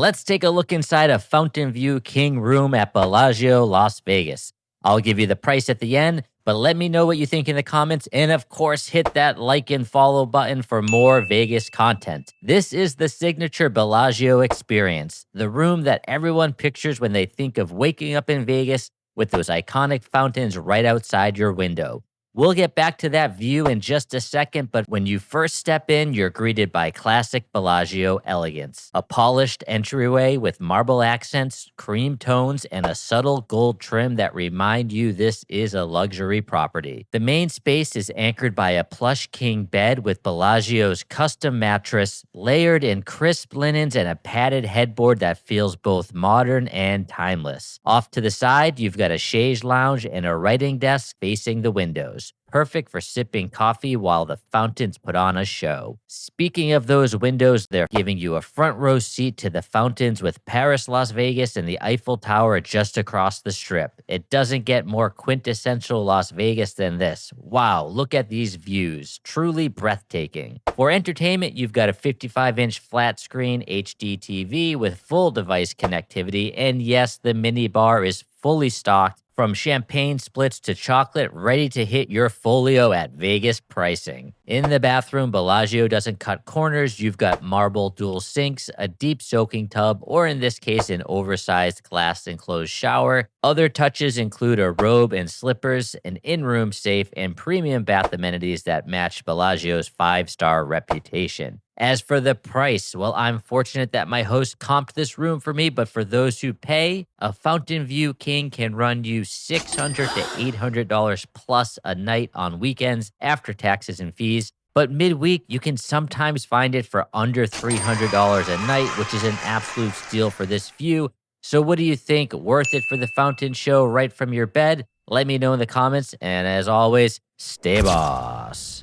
Let's take a look inside a Fountain View King room at Bellagio, Las Vegas. I'll give you the price at the end, but let me know what you think in the comments. And of course, hit that like and follow button for more Vegas content. This is the signature Bellagio experience, the room that everyone pictures when they think of waking up in Vegas with those iconic fountains right outside your window. We'll get back to that view in just a second, but when you first step in, you're greeted by classic Bellagio elegance. A polished entryway with marble accents, cream tones, and a subtle gold trim that remind you this is a luxury property. The main space is anchored by a plush king bed with Bellagio's custom mattress, layered in crisp linens, and a padded headboard that feels both modern and timeless. Off to the side, you've got a chaise lounge and a writing desk facing the windows, perfect for sipping coffee while the fountains put on a show. Speaking of those windows, they're giving you a front row seat to the fountains with Paris, Las Vegas, and the Eiffel Tower just across the strip. It doesn't get more quintessential Las Vegas than this. Wow, look at these views. Truly breathtaking. For entertainment, you've got a 55-inch flat screen HD TV with full device connectivity, and yes, the mini bar is fully stocked. From champagne splits to chocolate, ready to hit your folio at Vegas pricing. In the bathroom, Bellagio doesn't cut corners. You've got marble dual sinks, a deep soaking tub, or in this case, an oversized glass enclosed shower. Other touches include a robe and slippers, an in-room safe, and premium bath amenities that match Bellagio's 5-star reputation. As for the price, well, I'm fortunate that my host comped this room for me, but for those who pay, a Fountain View King can run you $600 to $800 plus a night on weekends after taxes and fees. But midweek, you can sometimes find it for under $300 a night, which is an absolute steal for this view. So what do you think? Worth it for the fountain show right from your bed? Let me know in the comments. And as always, stay boss.